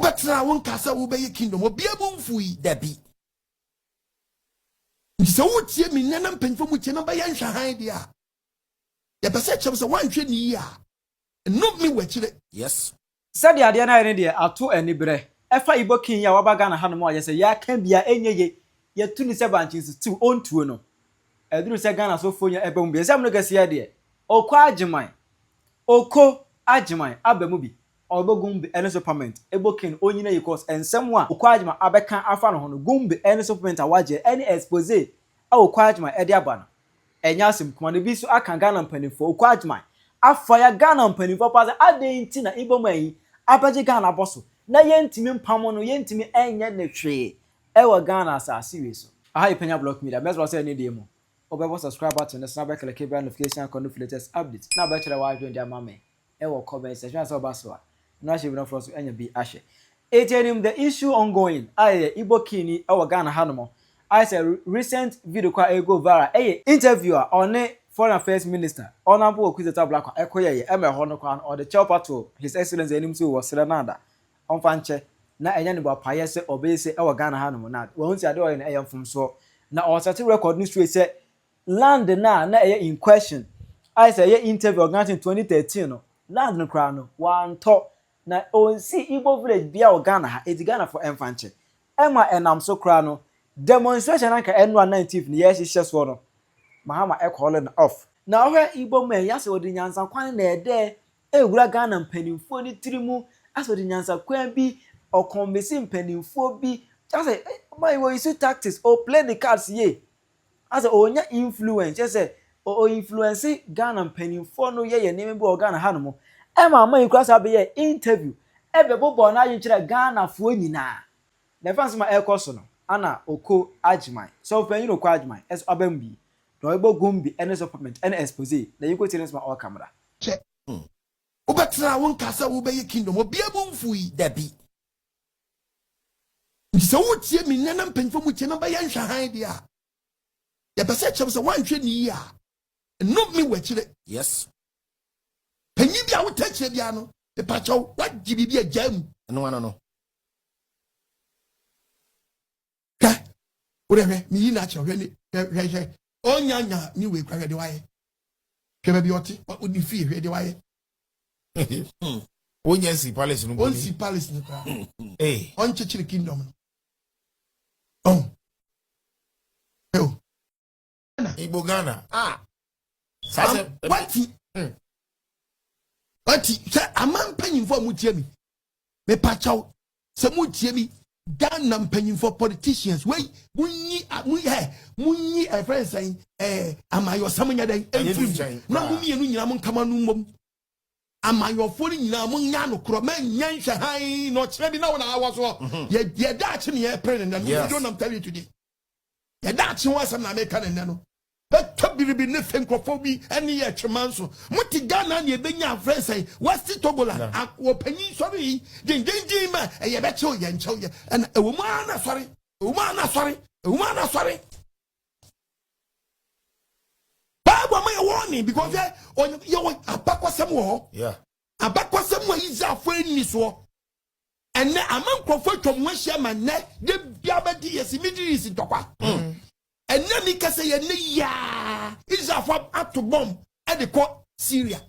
Ubatra won kasa ubeye kingdom obiabu mfui dabi. So wotie me nanam penfo mu tie na ba yan hwahan dia. Ya pese chem so wanhwe ni ya. No me wachire. Yes. Said ya dia na ene dia ato anibre. Efa Igbo King ya wabaga na hanom aye se ya kan bia enyeye. Ya tuni se banchinsi tu ontuo no. Eduru se Ghana so fonya ebem bia. Sam no gase ya dia. Okoh Agyemang. Okoh Agyemang abamu bi. Obogumbi ene supplement. Igbo King onyina yikos ensem a Okoh Agyemang abeka afa no hono gumbi ene supplement awaje ene expose a Okoh Agyemang ede aba no. Enya asim kuma ne bi so aka Ghana mpanimfo Okoh Agyemang afa ya Ghana mpanimfo paze adenti na Igbo man abaje Ghana boso na yentimi mpamo no yentimi enye ne hwe ewa Ghana asase we so. Aha Penyah block media mesro say ne dey mo obebo subscribe button na snap click the notification icon for latest updates na ba kire wa adwen dia mame ewa comment section so baso na she be no for so enya bi ahye etenim the issue ongoing aye Igbo King ewa Ghana hanomo I say recent video kwa ego viral interviewer on foreign affairs minister honorable Okwizeta Black ekoye eme ho no kwa or the chopper to his excellency enim so was Serenada onfanche na enya ne bopaye se obese ewa Ghana hanomo na won si ade oye na eyamfum so na o set record ni straight say land na in question I say interview organized in 2013 no land no kra no wan to na on see Igbo village bia o Ghana ha edi Ghana for enfanche ema enam so kra no demonstration anka N0NSENSE ni yes so no Mahama calling off na ohwe Igbo men yase odi nyansa kwan na ede ewura Ghana mpanimfo ni tirimu aso odi nyansa kwan bi okombesi mpanimfo bi just my way you tactics or play the cards ye as onya influence say o influence Ghana mpanimfo no ye neme bi o Ghana hanom ema man ikrasa be ye interview ebe bobo na yinkyere Ghana fo nyina na fans ma ekoso no ana Okoh Agyemang so Penyah Okoh Agyemang es abambi no Igbo gumbi ene supplement ene expose na yiko tires ma all camera che ubatra won kasa ubeye kingdom obiabu mfui dabi. So wotie me nanam penfo mu tie na ba yan hwahan dia. Ya pese chem so wanhwe ni ya. No me wachire. Yes. Penyi bia wo tachire bia no e pacho waji bibia jam No. Urebe mi yi na che hwe ni hwe onyanya ni we kwa hwe de waye kebe bi oti o ni fi hwe de waye Onyensi palace no onsi palace ni kwa eh on chichiri kingdom oh Igbo Ghana sase wati se amam panyimfo mu tie mi me pachaw se mu tie mi Ghana panyimfo politicians we munyi a friend saying amayo samunya dan enfim na mu mienu nyina mun kama nu mom amayo fori nyina mun nya no kro man nyan hwe han no kire bi na wona awo so ye da chi ne ye president and you don't am tell you today ye da chi wasam na make kan no beto biribi ne fenkrofobi ene ye twemanso muti Ghana ne benya friend saying wasti togola akwo panyin sorry din ma ye be che o ye nche ye and ewuma na sorry Baba my warning because you abakwasem wo yeah abakwasem wo Israel ni so and na amankrofo twom hia ma ne de bia ba di yesi midiri tokwa and na mi kase ye ne ya Israel ato bomb e de ko Syria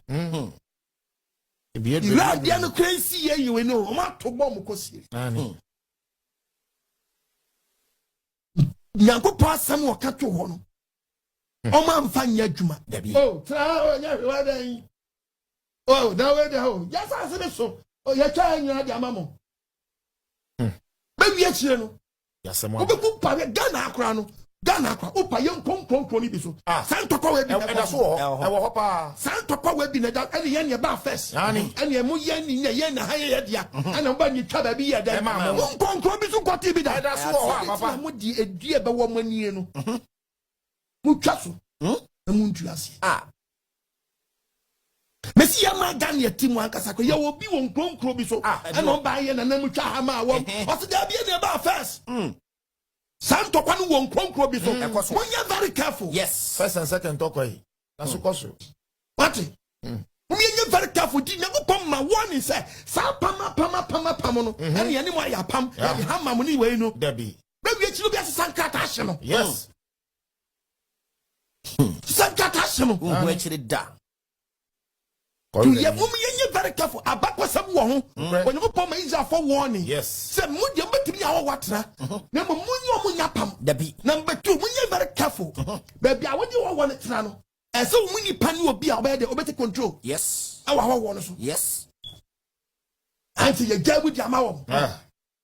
Iran dia no crazy ye you know o ato bomb ko Syria Nyanko pa asem wo ka to ho no o man fanya adwuma dabi oh tra nya hwa dan oh da we de ho yes asem so oh ya twa nya de amamo be wi akire no yasem wo be ku pa Ghana akra no Ghana akra o pa ye nkonkron ni bi so santokwa we bi na da so e wo ho pa santokwa we bi na da ene ye ne ba first ene mu ye ni ye na ha ye dia ana ba ni twa ba bi ye da nkonkron bi so kwati bi da so ho papa mo di edue be wo manie no Mutwaso amuntuase Messi ya Ghana ya timu ankasa ko ya obi won kronkro bi so ana on ba ye na namutwa ha ma wo o se da bia na ba first santo kwa no won kronkro bi so munya very careful yes first and second talk yi na so what munya very careful di na go pom ma warning say sa pama no and ye ni mo ya pam ye hamma mo ni we no Debbie. Baby e chiro bi asankrata ahye no Yes. sankrata ahye no Who actually da. to ye mum ye very careful abakwasam wo ho onye ko pom Israel for warning Yes. se mu de betimi ya wo watena na mo munyi o munya pam Dabi. number 2 munye very careful baby a wodi wo won tena no ese wo munyi pani obi a obey de obey control Yes. awa wo no so Yes. anti ye jabu di amawo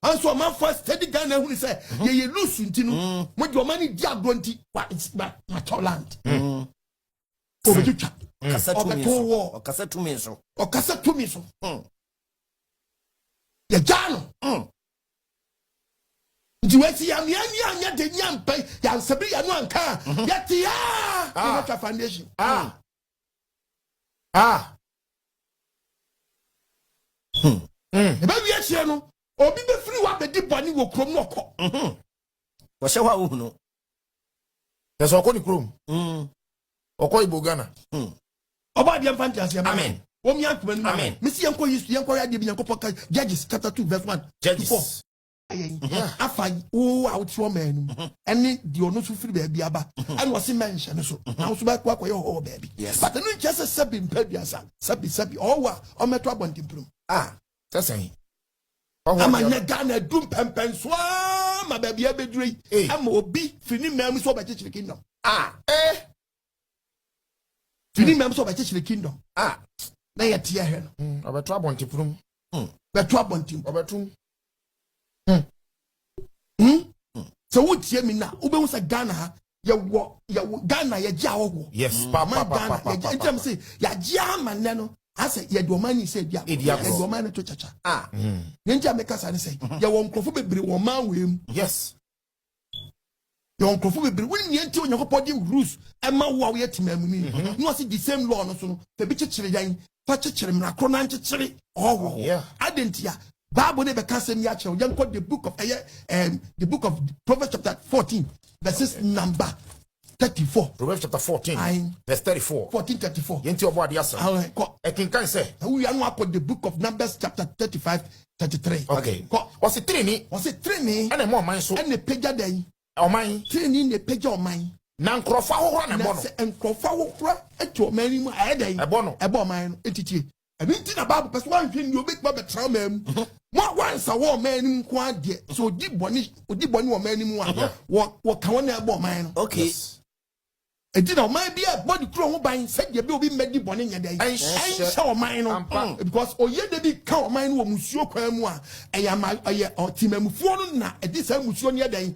anso man for steady Ghana hu ni say ye lose nti no mo de o mani di agro nti ma Toland obetwa Kasa to me. Obeto Kasa to me so. o kasa to me so ye jano nti wati ya miani anya de nyampai ya nsabi ya no anka ya ti ya foundation e ba wi ahie no obi be free wa be di boni wo krom no ko Wo hye wa wo no. Yes, Okoh ni krom. Okoh Igbo Ghana. oba de mfa ntiase ya Amen. wo mi antuma ni Amen. mesi yanko yisu yanko ya de bi yanko poka Judges chapter 2 verse 1 Judges. afa wo out your man any the ono so free baby aba and was mention so now so back kwa your baby Yes. but no just sabi mpaduasa sabi owa o meto abontimprum That's saying. ama na Ghana dum pempen so ma baby abedure ama obi fini mam so ba chichire kingdom fini mam so ba chichire kingdom na ye tie he no Obeto abontiprum. beto abontim Obetum. so wo tie mi na wo be wo sa Ghana ha ye wo Ghana ye ja wo Yes. Ghana ye ja say ya ja manne no ase ye do mani say bia ye do mani to chacha ye ntia make say say ye wo nkrofo bebre wo man we mu Yes. ye wo nkrofo bebre wo ni ntia onyakopo di rules e ma wo ye timamu ni no say the same law no so no fe bi chichire yan fa chichire mra kro na chichire adentia Bible never can say me actually. Young the book of the book of Proverbs chapter 14, verses number 34. Proverbs chapter 14, verse 34. 14:34. Yenti obo ade asa. E kin kan say. We are now put the book of Numbers chapter 35:33. Okay. Was it three? Was it three? And more man so. And the page day. O man. Three the page of mine. Na nkrofa hohora na bono. And nkrofa hohora eto mani mu ayedai. Ebo man etitie. Everything about person one thing you make Baba trauma. What once a war man in quad so deep bonny or man in what can one about mine? Okay. It did not mind be a body crow buying said you will be made bonny a day. I saw mine because oh yeah, they be count mine or Monsieur Cremwa. I am a team na at this time Monsieur day.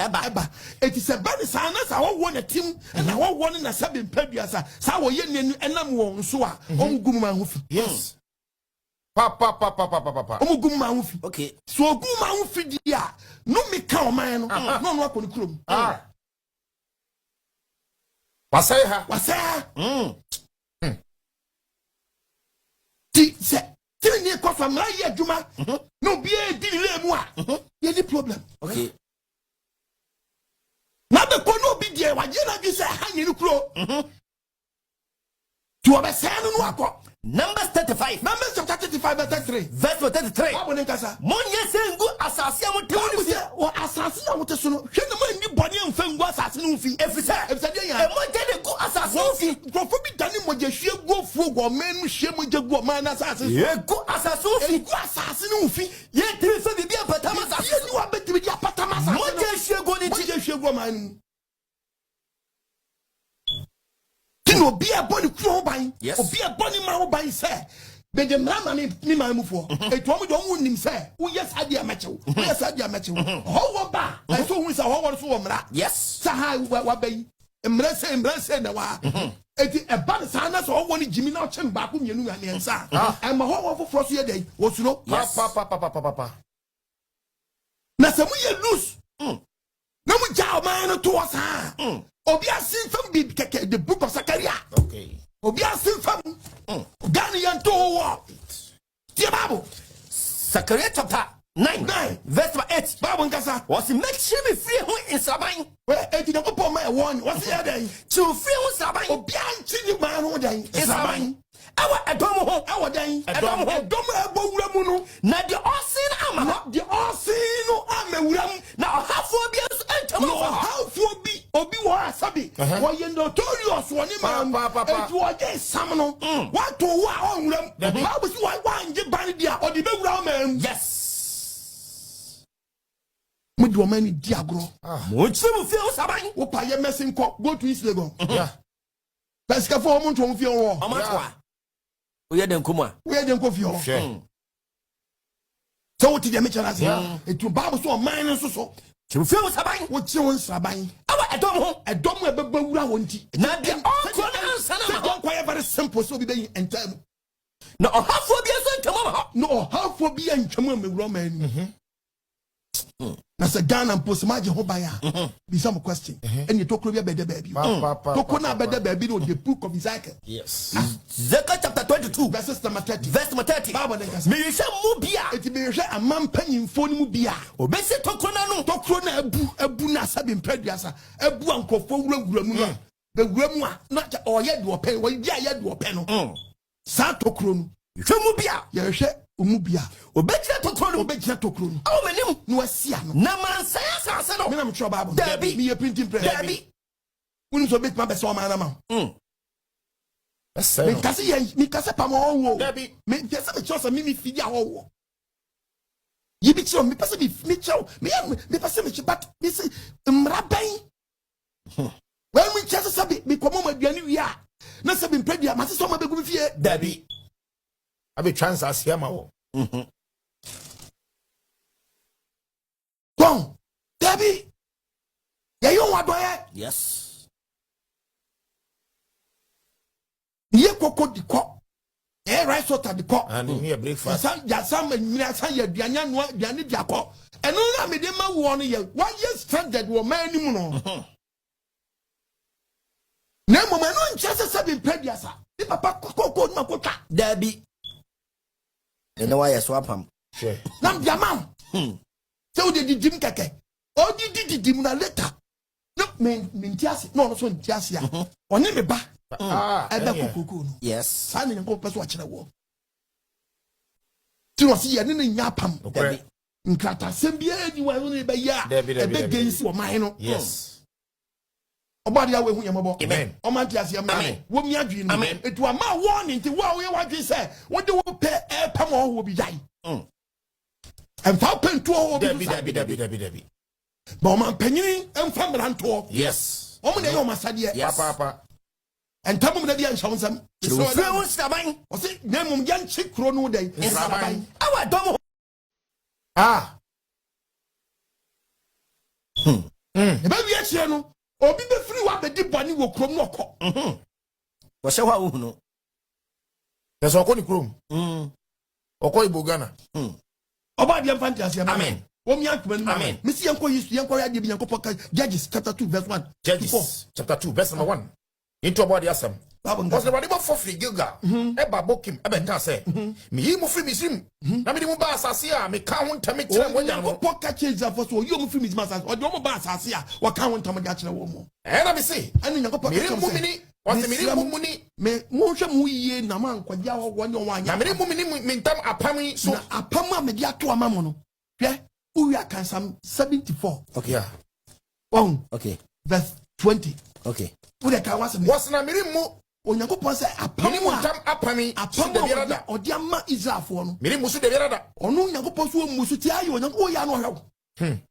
It is a bad sign as I want a team and I want one in a seven pebiasa. Sour yen and I'm one so on Guma. Yes. Papa. Okay. So Guma Fidia. No me count mine. No work on the crew. Wasa. Tell me, cause I'm like, yeah, Juma. No, be a delay moi. Any problem? Okay. Now the no be there. Why you not be say hanging crow? To a no Numbers 35. Numbers chapter 35 verse 3. Verse 33. Monye sengu asase amote o asase na wote so no hwe no ma ni bone amfangu asase no fi efise de ya e moje de go asase no fi profo bi dani moje hwe go fu go man hwe moje go man na asase ye go asase no fi go asase no fi ye tiri so bibi apatama asase ye ni wa betimi di apatama asase moje hwe go ni moje hwe go man no be a body crow by be a body man by say be the mama ni man for e to mo don nim say wo yes adia mechew yes adia mechew ho wo ba e so hu say ho wo so wo mra yes sa ha wa bayi mra say na wa eti e ba sa na so wo ni jimi na chem ba ko mienu ane nsa e ma ho wo foforo so ye dey wo suro papa na se mu ye lose na mu ja man no to us ha Obi asin fam bi keke the book of Zachariah. Okay. Obi asin fam. Gani yanto wo. The Bible. Zachariah chapter 9 verse 8. Bible nkasa. Was make sure me free who in Saban. Well, eti na popo ma won. Was here then. To free who Saban. Obi anchi ni man ho dan. Saban. Awa edom ho. Awa dan. Edom ebo wura mu no. Na the osin ama. Why you notorious one man? If you are just someone, what to what on them? How was one get banned or the big man? Yes. Me do many diagro. Much of feel something. Opa ye messing go to East Legon. Yeah. Let's go for a month on your war. We had them come. We had them coffee. So what did you mention as it to Bible so mine and so. To feel something. What you want, Sabine? I don't have a want not the all quite very simple, so be and time. No, half for be tomorrow. No, half for be and Chamberlain Roman. That's a gun and post magic hobaya. Be some question. And you talk about the baby. Talk about the baby, the book of Isaac. Yes. Zechariah chapter 22, verse number 30. Verse number 30. Me say mubia. It be a man penny phone mubia. Obese tokona no. Tokona ebu na sabin prediasa. Ebu anko fo wura the gremwa not or yet do pen. Well, yeah, yet do pen. Sa tokron. You mubia. You say umubia. Obese tokron. Oh, menim. No asia no. Na man say no. Me na me tro Bible. Debbie. Me a printing press. Debbie. We so big man be so man am. That's Me kase me kase pa mo wo. Debbie. Me pese me choose me fidi a wo. Yi bi cho me pese me cho me pese me but me say mraban. When we chese sabi me komo maduani wi a na sabi mpredua ma se so ma begu fie. Debbie. I be transas here ma wo. Bon, Debbie. Ya yo wa doye. Yes. Ye koko di ko. Rice water di ko. And me a breakfast. Ya sam ya duanya no duane di akọ. Eno na me de ma wo no ye. Why ye stranded wo man ni mu no. Na mo ma no nche se sabi mpredua sa. Ni papa koko ma kota. Debbie. And why you swap him? Sure. Nam diamam. So they did dim keke. O di dim na later. No me ntiase. No so ntiase ya. Oni me ba. Ebe kokoko no. Yes. Sa na nko peso a kire wo. Ti no si ye ne nya pam. Debbie. Nkrata sembia ni wa no be ya. Ebe gensi wo man no. Yes. Obadi ya we hu yamabo. Amen. O man tiase ya man. Wo mi adwi no. Etu ama warning ti wa we wadwi say wo de wo pe e pam o wo bi dai. And foul pen to all Debbie. But man penny and family to Yes. Omo de yo masadia. Yes. Papa. And tamu de dia nshawon sam. So feel staban. O se nemum yan chikro no dey. Saban. Awa domo. E ba wi achie no. Obi be free wa be di boni wo krom no ko. Wo se wa hu no. There's Okoh Krom. Okoh Igbo Ghana. Oba dia fantasy Amen. Omi akuma no. Amen. Me si yanko history yanko ya de bi yanko poka Judges chapter 2 verse 1. Judges chapter 2 verse number 1. Into about the asem. Was the body for free Gilgal. Eba bokim eba ta say. Me yi mo free misrim. Na me di mo ba asase a me ka ho ntame kire mo nya no. Poka change for so you mo free misrim asase. O de mo ba asase a wa ka ho ntame ga kire wo mo. Na me say. Ani yanko poka. Me mu mini. Was the me mu muni. Me mo hwe mu yie na man kwagya ho wonyo wanya. Na me mu mini me ntam apam so. Na apam a me di ato ama mo no. Hwe we are can Psalm 74. Okay. Yeah. Okay. Verse 20. Okay. Wo de ka was na me mu Onyankopon say apam mu ntam apami so de biara o de ama Israelfo no. Me mu so de biara da. Ono Onyankopon so mu so ti ayo Onyankopon ya no hwe.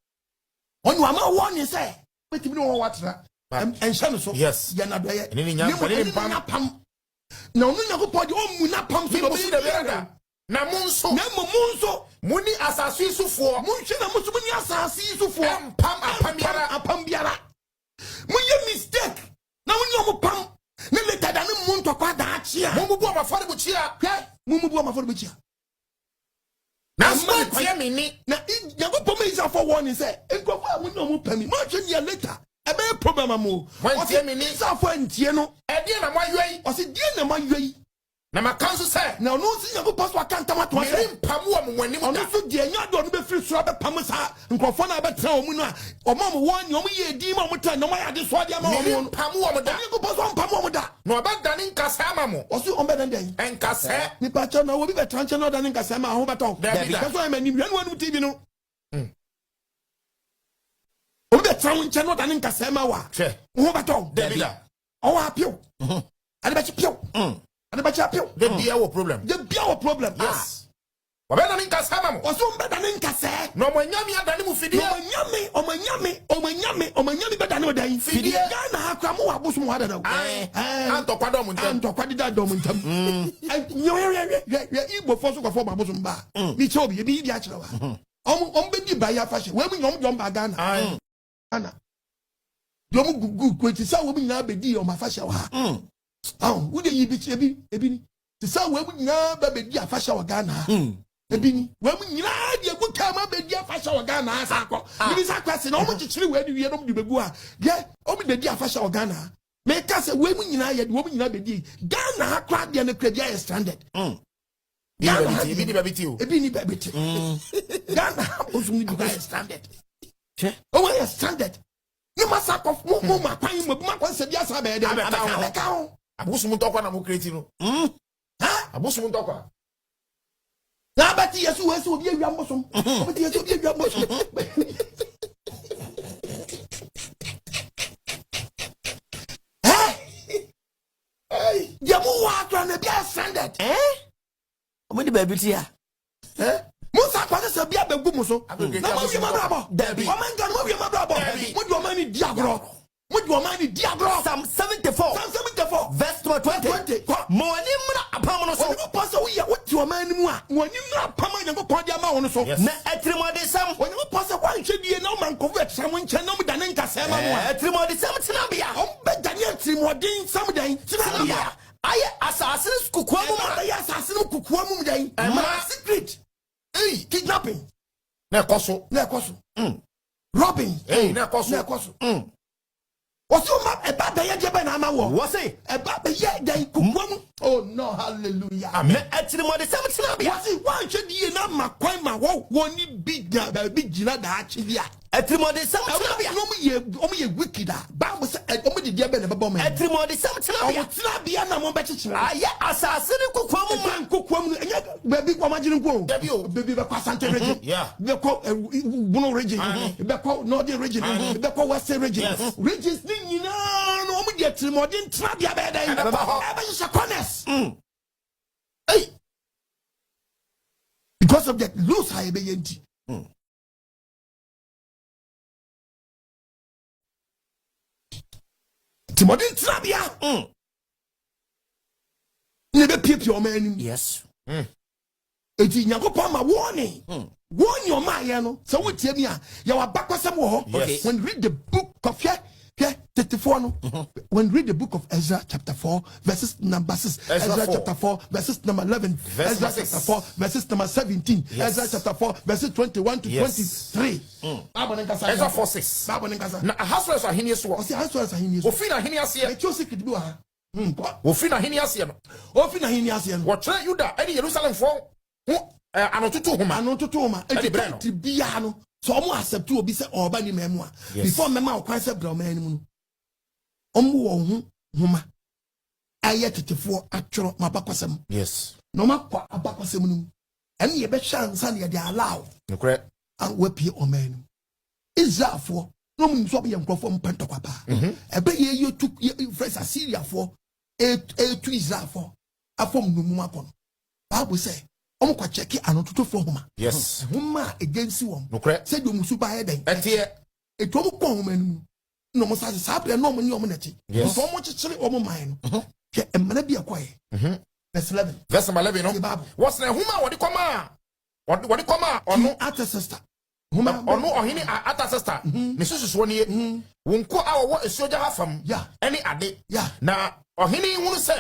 Onu ama won say betimi no watra. Ensha no so. Yes. Ya na do ye. Ni pam. Na onu Onyankopon de o mu na pam so de biara da. Na munso muni asase sufo munhwe na muso muni asase sufo pam apam biara munye mistake na munye omo pam na later da ne munto kwa da achia mumu bu amafare bu chia mumu bu amafare bu chia na smart tie me ni na yago pom isa for warning say enkofo amunye omo pam ma hwe ne later ebe problem amu wan tie me ni isa for ntie no e die na moyoi o se die na moyoi na makanso say na no si yago paso akanta mato say pam wo mo anim da so die nya do no be free so be pam sa nkofo na be tra omu no a omo mo won omo ye di ma omo tra no ma ya de so dia ma omo pam wo mo da yago paso pam wo mo da no ba dani nkasa ama mo o si on be dan den nkasa ni pa cha na wo bi be tranche no dan nkasa ma ho beto ka so am ni hwan wanu tv no obi be travel channel than in Casema. Who but all, Debbie. Oh, appeal. And about you. And about your The beer problem. The beer problem. Yes. Wabena ninka sama mo. Oso mbeda ninka se. No manyami adani mu fidie. Omanyami beda no dan. Fidie. Ghana akwa mo aboso mo adada. Antokwa do mo ntam. Antokwa dida do mo ntam. Ye Igbo force kwa form aboso mba. Mi che obi e bi di a kire wa. Bedi ba ya fashion. We mu nyom ba Ghana. Ghana. Dom gugu kweti sa we mu nyina bedi o ma fashion wa. Wo de yi bi ebi ni. Ti sa we mu nyina ba bedi a fashion wa Ghana. Ebini we mu nyina de gu kama be dia fasha Ghana asako mi sa kwese na o mu chichiri we de wie no de begu a de o mu de dia fasha Ghana me ka se we mu nyina ye de wo mu nyina be di Ghana akra de na kra dia stranded Ebini babiti Ghana o su mu di stranded o we stranded ni masako mo ma kwan mo ma kwan se dia sa be de abeka o abusu mu tokwa na mo create no abusu mu tokwa na bati yesu wesu obi awia mbosom bati yesu obi awia mbosom yamu wa akra na bia standard Omedi baby tia musa kwa se bia begu muso na mo wi mabrabo Debbie o man gan mo wi mabrabo mo do man ni diagro Psalm 74 verse 20 Moni mna apam no so o pass we what do man mu a woni mna apam Nyankopon dia ma won so na etrimode sam woni pass kwa nhwedie na man ko vet sam nche na mu da ne nkasa ma mo etrimode sam tina bia o be Daniel etrimode sam dan tina bia aye assassins kukwa mu ma aye assassins kukwa mu dan ma secret kidnapping na koso robbing na koso Oso ma eba be ye jebe na ama wo. Wo say eba be ye dan kukwam. Oh no, hallelujah. Amen. Etrimode sam tina bia. Wo say wan hwedie na makwan ma wo woni big gina da achi bia. Etrimode sam tina bia. No mo ye wicked a. Bible say omo de dia be na bebo me. Etrimode sam tina bia. Omo tina bia na mo be chichire. Aye assassin kukwa mu ma kukwam enya baby kwa magine nko. Debbie o Baby be kwa Sante region. Yeah. Be kwa Bono region. Be kwa Northern region. Be kwa Western region. Regions nyina no omo de etrimode ntra bia be dan. Ebe so corners. Hey. Because of that loose high be yenti. Timothy Trabia. Never peep your man. Yes. It is Nyankopon ma warning. Warn your man, so what tell me? You are back with some more. When read the book of 34. When read the book of Ezra chapter 4 verses number 6. Ezra chapter 4 verses number 11. Ezra chapter 4 verses number 17. Ezra chapter 4 verses 21 to 23. Ezra 4:6. Na Ahasuerus ahini so. O se Ahasuerus ahini so. Ofina ahini ase. E cho secret bi wa ha. Ofina ahini ase no. Ofina ahini ase no. Wo tre Yuda ene Jerusalem fo. Anotutu homa. Enti bia no. So omo accept obi se oba ni memu a before mema okwan se bra man mu no omo wo hu homa aye tetefo atworo mabakwasem yes no makwa abakwasem no em ye be chance na ye dey allow nokre an wapi o man Israelfo no mu so be nkrofo mpentokwa pa ebe ye yotu fresh Assyriafo tu Israelfo afom no mu akon Bible say omo kwa cheki anototo fo homa yes homa against won nokre say do musu ba heden entie eto omo kwa homa nu no mo sa sa ple no mo ni omo nati so omo chichiri omo man no ke emana bi akwaye verse 11 no what's na homa wodi koma ono ata sister homa ono ohini ata sister ne sususo ne wonko a wo esoja hafam ene ade na ohini hunu se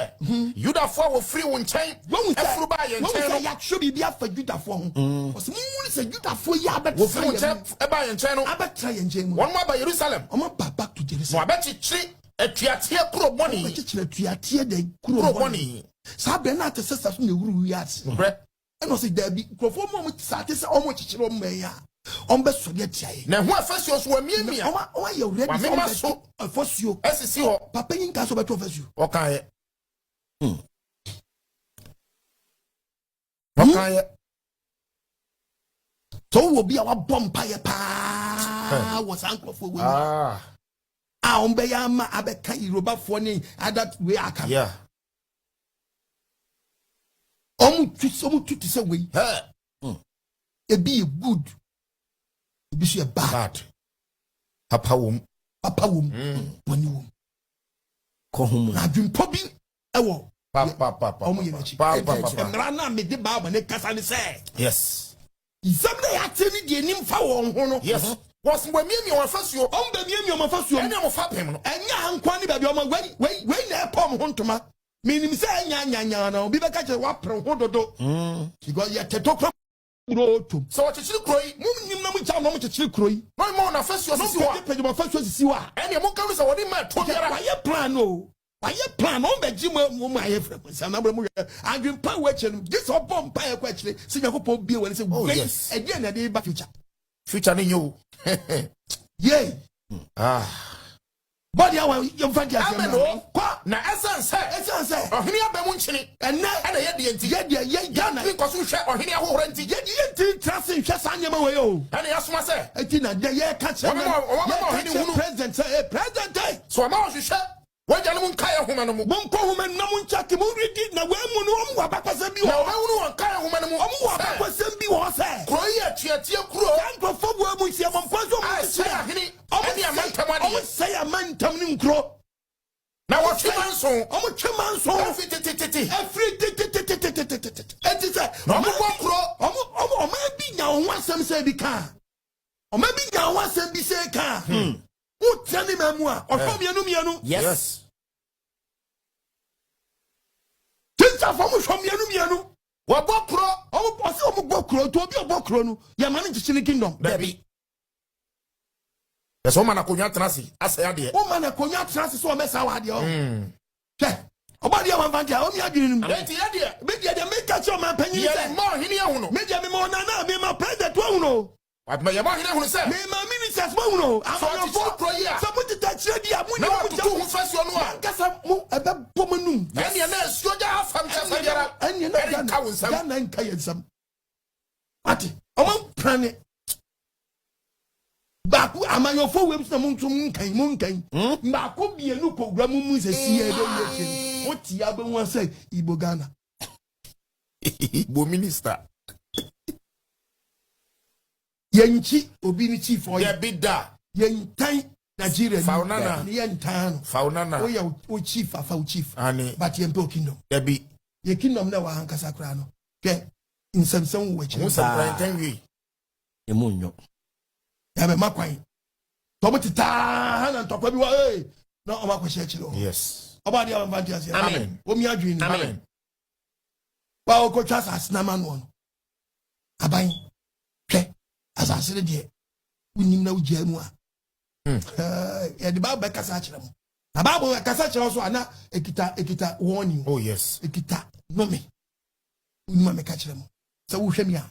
Yudafo wo free won chen efuru ba ye chen no ya shobi bia fa Yudafo ho o se mu se Yudafo ya bet wo free won chen e ba ye chen no abetra ye chen mu won mo ba Jerusalem omo back to Jerusalem mo abechichiri atuatie kuro boni abechichiri atuatie de kuro boni sa be na te sister so na wuru yat eno se dabi krofo mo sa te se omo chichiri omo ya ombe so de tiaye na hu afasio so amiamia o ye ready for so afasio esisi ho papa yin ka so beto afasio o kan ye so wo bia wa bompa ye pa pa was uncle for we Yama abeka Yoruba for ni that way aka yeah omu tuti say we e be good e be bad papa wom wani wom ko hum na dwumpo bi ewo papa omu ye nachi emra na me de ba ne kasa ni say yes izamna ya teni de nim fa won ho no yes was when me on fasuo on be me on fasuo enya mo fa pem no enya hankwa ni ba bi o ma we na epom ho ntoma minim say nya na obi be ka che wa pre ho dodo because ye tetokro bro to so what chiri kroi mum nim na mu cha no mu chiri kroi no mo na fasuo sisi wa pe mo fasuo sisi wa enya mo kan so wodi ma to biara wa ye plan o on be ji mo aye frequency na bro mo adwin pa we che no this obom pa ye kwa chiri si yakopon bie we say yes e dey na dey ba future ni you yeah body our you find yourself kwa na essence ohini abemu nchini ena ye de enti ye Ghana because we share ohini ahohoro enti ye enti trust hwe sanyema we o ena yasoma se enti na ye ka che ohini hunu president so ama ohwe wajja no munka ye homa no mu bonko homa na munchake mu redi na we mu no omu abakwasem bi wo na we hunu won ka ye homa no mu omu abakwasem bi wo se kro ye tuatia kro anko fobu amu sia monfaso mu se ahini eni amantam ade omu se amantam ni nkro na wo twemanso omu twemanso afri enti se omu kro omu bi nya ho asem se bi ka omu bi nya ho asem bi se ka Who tell him a mianu? Yes. Tinta from mianu. What bokro? Oh, bokro to be a bokro. No, your man to the kingdom. Baby. There's woman a cognac trassi. I say, dear. Woman a cognac trassi so mess out. About your one vantage, only I didn't. Maybe I make catch your man penny. More here, maybe I'm more than me, my president won't know. What may your man say? Me, my ministers won't know. I'm on your someone to touch ready. I'm going to do first one. Guess I'm about woman. And you're not so and you're not some. What? I'm planning. Baku amayo fo wem na muntum kan baku bi enu program mu se sie do ye oti abe won say Igbo Ghana Igbo minister yenchi obi ni chief o ye bida yentan Nigeria faunana ni yentan faunana o ya o chief afa o chief but yempo kingdom there be ye kingdom na wa hankasa kra no ke insamsam wo chi musa plan wi emunyo ya be makwan to mo tita na ntokwa bi wa na o makwa chiro yes oba dia vantage amen o mi adwin amen ba o ko chasa asnama no aban hwe asase de unim na ugia mu a ya de ba kasa kire mo na ba kasa kire so ana ekita warning oh yes ekita no me unim me ka kire mo se wo hwe mi a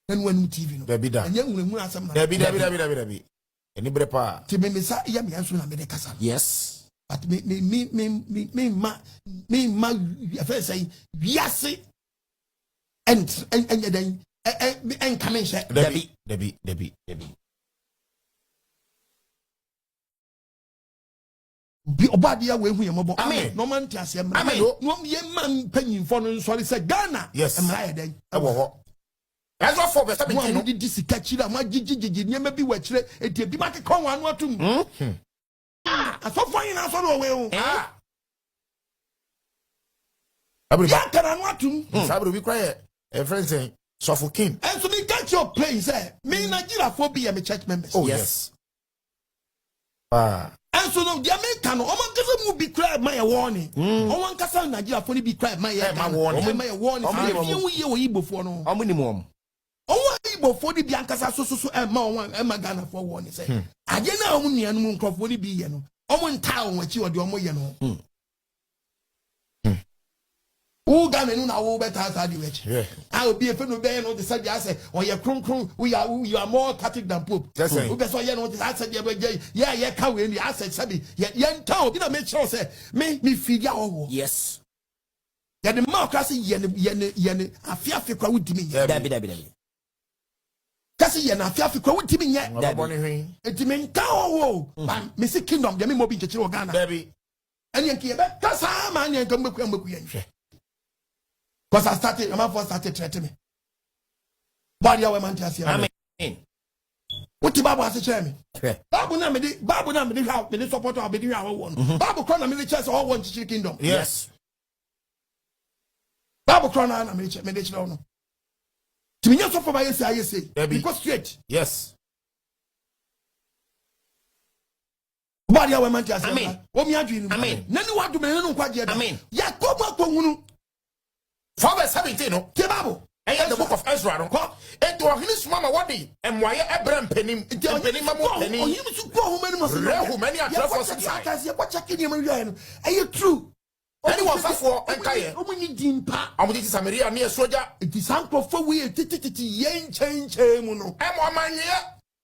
na wanu TV no Dabida enye nwunu asem na Dabi eni brepa ti me sa ya me anso na me de kasa yes but me ma afa say wiase and then en come she Dabi bi obadia we hu yembo amen no man ti asem amen no ye man panyimfo no nsori say Ghana yes emra ye den ewo ho that's what for best be no di sika chira ma gigigigi nyema bi wa chire eti bi ma kekon wa no atum asofo yin na so no we o abri ya kana no atum sabri bi cry a friend saying Sofo King and so me get your place me Nigeria for be my church members oh yes and so no the American o man kasa mu bi cry my warning o wan kasa Nigeria for be cry my warning my warning you ye o Igbo for no omunimum o Igbo for di bi ankasa so ma ma Ghana for warning say age na o nuanu mu nkrofo ni bi ye no o mo nta o wachi o de o mo ye no who Ghana no na wo better outside the witch I will be a friend of no the said I say or you krum you are more Catholic than Pope who be so you know I said yeah ka we ni I said sabi ye town you know make sure say me figure o yes ya the more class ye afia kwa wudi me Dabi kasi ye na afia fikra wuti mi nye etimen ka wo me see kingdom de me mo bi nkekere o Ghana baby ene nke ye be kasa ma ene nke mbeku ye nhwe because I started my first started threatening me body we man tiasia amen wuti babu ase chere me babu na me de support am be di awo won babu kro na me de church all one chichi kingdom yes babu kro na me de chere no timinya so for by say because straight yes body we man tiasia Amen. o mi adwi ni Amen. nani wadu me no kwaje da Amen. ya komo akonhunu 4:17 no ke babu the book of Ezra no ko eto ohini suma ma wadi emwaye ebram penim ma mo penim ohim su ko ho mani maso rehu mani atrafo sensai ya kwa chake ni ma wiye no eye true anyone fafo enkaye omunyi dimpa amudi ti Samaria ne soja iti sankrofo we tititi yen chenche mu no emo amanye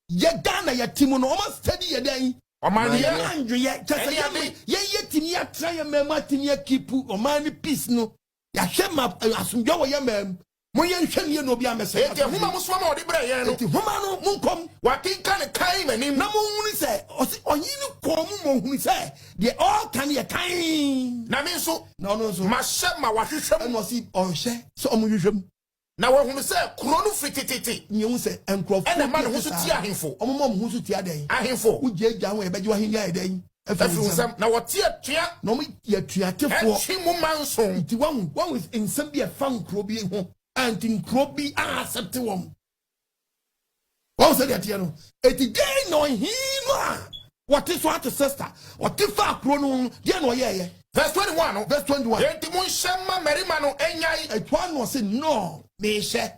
ye Ghana ya timu no o ma study ye dan amanye anju ye chese ye timi atra ye mema timi akipu o man peace no ya hwema asumdwa wo ye mem mo ye nhwe ne no bi amese eti huma musuma ma odi bre yen no eti huma no munkom wakinka ne kai manim na mo hunu se onyini ko mo hunu se de all can ye kan na me nso no so ma hye ma wahwehwem no si ohwe so omo hwehwem na wahunu se kuro no fritititi nyewu se enkrofo ene ma ne ho so ti ahemfo omo mo ho so ti adan ahemfo ujeja ho e beje wahindi adan afirusam na wote atua no mo ye tuatefo echi mu manso ti wahu nsem bi e fan kro bi ho anti nkro bi accept wom wọ́n sẹ́ di ẹ̀tí ẹ̀ no eti dẹ́ na ọ̀hìn a wọ́n ti sọ àti sister wọ́n ti fa àkúrò no díẹ̀ na ọ̀yẹ́ ẹ̀yẹ. verse 21 no verse 21. enti mo nhyɛ ma mmarima no enyai ẹ̀tọ́ àná ọ̀sẹ̀ no mèéhyẹ́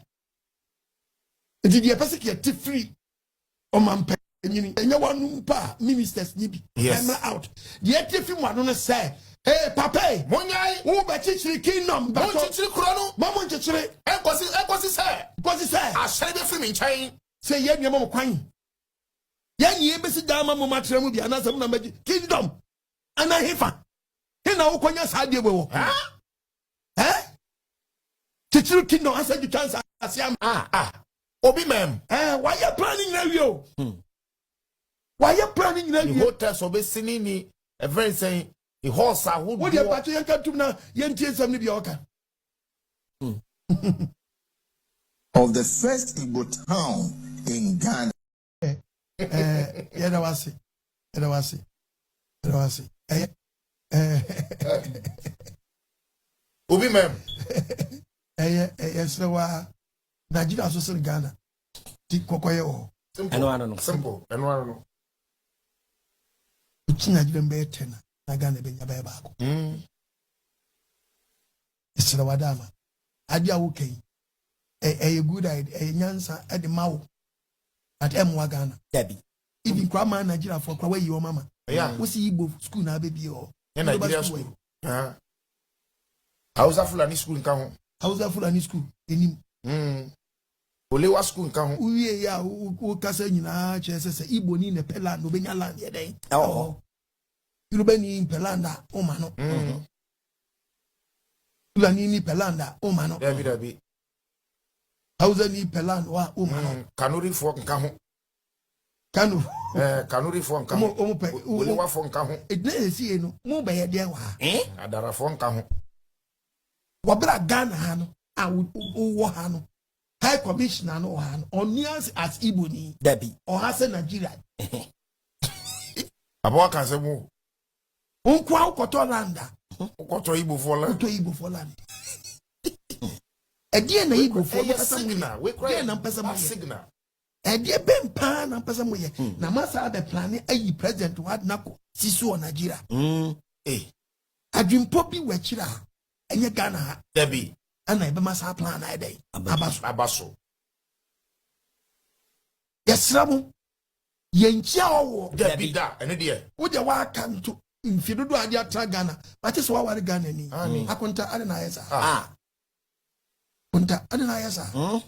eti di ẹ̀pẹ́ sẹ́ kì í ti free ọmọ mpẹ ẹ̀nyini ẹ̀nyẹ wọn mpa ministers ni bi ẹ̀mẹ́rẹ́ out di ẹ̀ ti fi mu àná sẹ́ hey papa mo nyai wo bẹ kyikyiri kingdom mo chichiri kuro no mo nkyikyiri enkosi sɛ kọsi sẹ́ ahyɛre be firi me nkyɛn sẹ́ yẹ́ nìyẹn mọ̀ kwan yẹ́ nìyẹn bẹ́sí dáama mọ̀ matrẹ́ mu bi anásẹ́ mu na mẹ́jì kingdom ana hefa hena wo konya saa deɛ bɛwɔ kyikyiri kingdom asɛ di chance asiam obi mem wayɛ plan nyina wie o wayɛ plan nyina the wie hotel so be sini ni a very saying the horse a wo deɛ patro yɛn ka tum na yɛn tie nsɛm ne bi ɔka of the first Igbo town in Ghana. Yɛda wase obi mem yɛsrɛ wa Nigeria so sene Ghana ti kɔkɔyɛ wɔ simple eno ano no uchi Nigeria mbɛyɛ 10 na Ghana bɛnya bɛyɛ baako yɛsrɛ wa dama ade a wokai a good idea a nyansa at the mau at M1 Ghana Debbie even grandma Nigeria for kwa your mama we see Igbo school na baby or Nigeria school Hausa Fulani school nka ho Hausa Fulani school enim Olewa school nka ho uwie ya wo kasa nyina chese se Igbo ni ne pela no benya land ye den Yoruba ni pelanda o ma no Fulani ni pelanda o ma no Dabi Hausa ni peland wa o ma no Kanuri fo nka ho Kanu Kanuri fo nka ho Olewa fo nka ho edna esi no mo be ye de wa Adara fo nka ho wabra Ghana ha no a wo ha no high commissioner no ha no onias as Igbo ni Debbie o ha se Nigeria Abo kan se mu unkwa ukoto landa ukoto Igbo for land ukoto Igbo for land edie na Igbo for signal we cry na mpesa mu signal edie bempa na mpesa mu ye na masa be plan ayi president wa nako sisu o Nigeria adwimpo bi wachira enye Ghana ha Debbie ana ebe masa plan na ede abaso yesramu yenchia owo Debbie da ene de wo de wa kanto mfidodo ade atra Ghana but so wa Ghana ni akunta ade na yesa akunta ade na yesa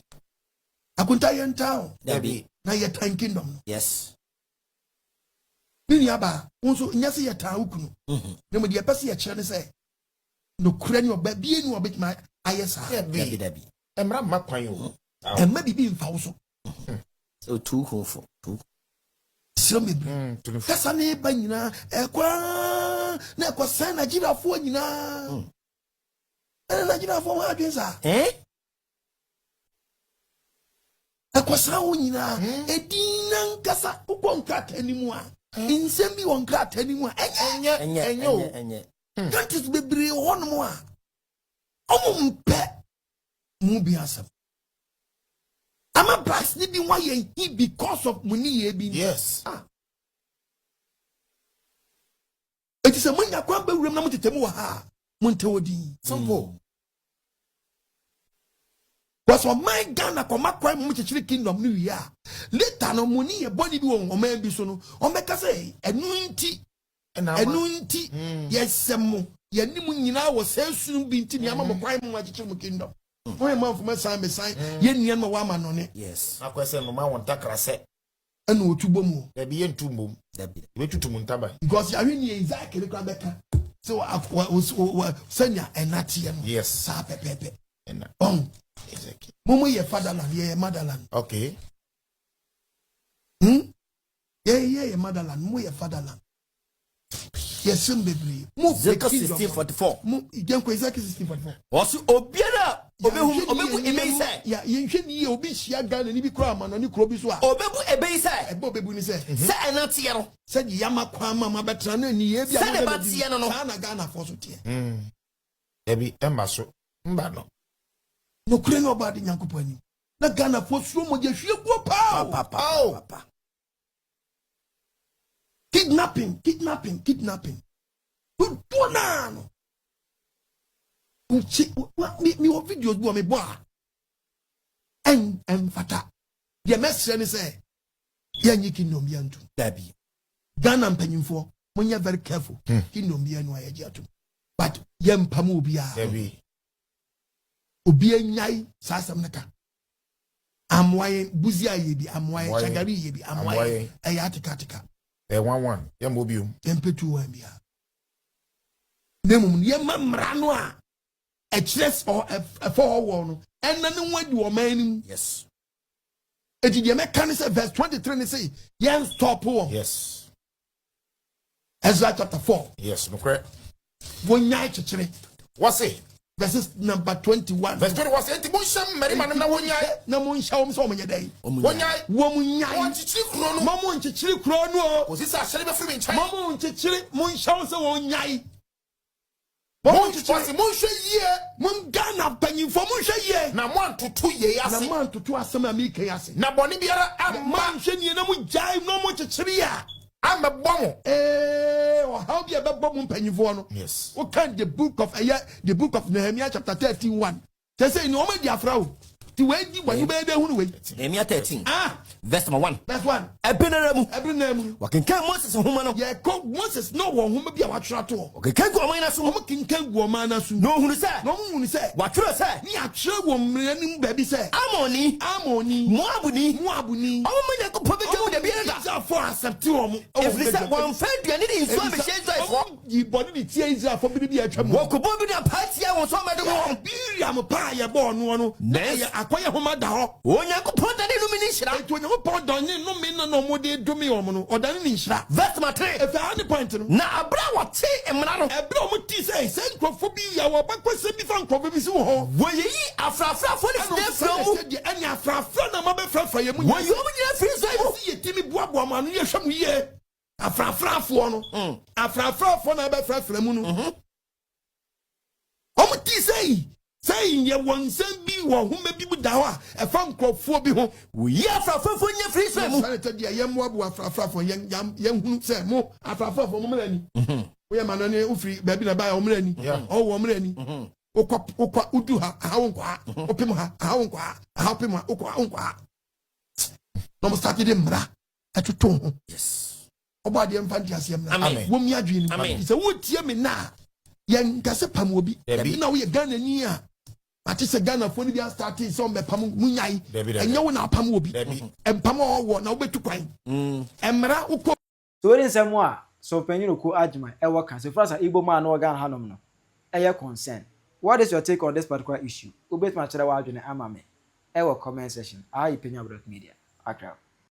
akunta yentao Debbie na yetan kingdom yes ni aba unso nyase yetan ukunu ne mo de pese ye kire ne se no kura ni oba bie ni obetuma ayesa Debbie emra makwan yo emma bibi mfa wo so So too hopeful. So me kasa ne ba nyina ekwa na ekwa san Nigeria fo nyina Nigeria fo wa adwensa ekwa san wo nyina edina nkasa ukwo nkrata animu a nsem bi won nkrata animu a enye countries bebre hono a omumpe mu bi asem ama blacks ni bi wa yen because of money ye bi. Yes. It is a manya kwa be wurem na mutetemu wa ha monte odi simple. Was for my Ghana koma kwa mu chechiri kingdom ni wi a later no money ye body bi won o man bi so no o meka say enu nti yesem ye nimu nyina wo sensu bi nti ni ama mo kwa mu chechiri mu kingdom. When man from sign be sign, yen ma wama no ne. Yes. Na kwese no ma won takra se. Enu otubo mu. Da bi yen tumbom. Da bi. We tutumu ntaba. Because ya hwani Isaac le kwa beka. So senya enati ye no. Yes. Sa pepepe. Ena. Isaac. Momo ye fatherland, ye motherland. Okay. Ye motherland, mo ye fatherland. Yes, baby. Move 1644. Move Isaac 1644. Also, Obiara. Obebu ebe say. Yeah, ye obi shia Ghana ni bi kura ma no ni kuro bi so a. Obebu ebe say. Obebu ni say. Say enati ye no. Say yama kwa ma betra na ni ye bia. Say ba tie no no. Na Ghana for so tie. Ebi emba so. Mba no. No kure no ba de Nyankopɔ ani. Na Ghana for so mo je hwie ko pa. Papa. Kidnapping. Do na no. Me videos bo me bo en fata. Ye mesre ni say ye nyi kingdom bi antu. Dabi. Ghana mpanyimfo munya very careful. Kingdom bi anu aye atum. But ye mpam obi a. Dabi. Obi anyai sasam naka. Amwaye buzi aye bi amwaye chagari ye bi amwaye ayatika. 1-1. Ye mobium. Tempetu wan bia. Nemum ye mamra no a chres or a for no enna ne wadi o man. Yes. Eti de meka say verse 23 ne say yen stop wo. Yes. Ezra chapter 4. Yes, no correct. Wonyai chechire. What's it? Verses number 21. Verse 21 say enti monham mari man na wonyai. Na monhya wo so omnye dai. Wonyai. Wo munyai. Wonchichiri kuro no. Mamo nchichiri kuro no. Osisa ahye be firi nchai. Mamo nchichiri monhya wo so wonyai. Monhwe ye. Mon Ghana panyimfo monhwe ye. Na montoto ye ase. Na montoto asem America ase. Na boni biara man hwe ni na mo jai no mo chichiri a. Amebomo. How be a bebom panyimfo no. Yes. What can the book of Nehemiah chapter 13:1. They say no me diafra o. Ti we di wanu be hunu we. Nehemiah 13. Verse number 1. Verse 1. Ebeneramu. Wakenkan Moses homa no. Ye ko Moses no wo homa bia watwera to. Wakenkan gu oman na so. Omo kinkan gu oman na so. No hunu say. No hunu say. Watwera say. Ni atwera wo mranim ba bi say. Amoni. Moabuni. Omo nya ko pobe ke wo de bia da. Israel for accept wo mo. If say one friend you need in so be share for. Yi body ni tie Israel for bi atwa mo. Wo ko bo bi na party a wo so ma de wo. Biriam pa ye bo no. Akoye homa da ho. Onyankopon da ne no mi nhira. Eto Onyankopon da ne no mi no mo de do mi omo no. Oda ne nhira. Verse 3. If any point no. Na abra wote emra no. Ebra mo ti say nkrofo bi ya wo bakwese bi fa nkrofo bi si wo ho. Wo yi afrafra fo ne frɛ mu. Any afrafra na ma be frafra ye mu. Wo yi omo nyina free so si ye timi boaboa ma no ye hwam ye. Afrafra fo no. Afrafra fo na be frafra mu no. Omo ti say ye won sem bi wo homa bi bu da ho a e fa nkrofo bi ho. Wo yi afrafra fo nya free so mu. Sanete dia ye mo abo afrafra fo ye hunu say mo afrafra fo mo mrani. Wo ye manane ufiri ba bi na ba o mrani. O wo mrani. Okwa udu ha wo nkwa. Opim ha wo nkwa. Ha opim ha okwa. No mo start de mra atoto ho. Yes. Oba de mfanti asem na. Amen. Wo mi adwini. Say wo tie me na. Ye nkase pam obi. Na wo ye Ghana ni a. Ati se Ghana fo ni bia start so me pam munyai. Enye wo na pam obi. Empam wo na wo betu kwan. Emra ukọ. So we nsem a so Penyah Okoh Agyemang e wo kan. So for us Igbo man no Ghana hanom no. Eye concern. What is your take on this particular issue? Ubet ma chere wa adwene ama me. E wo comment section. Penyah Media. Accra.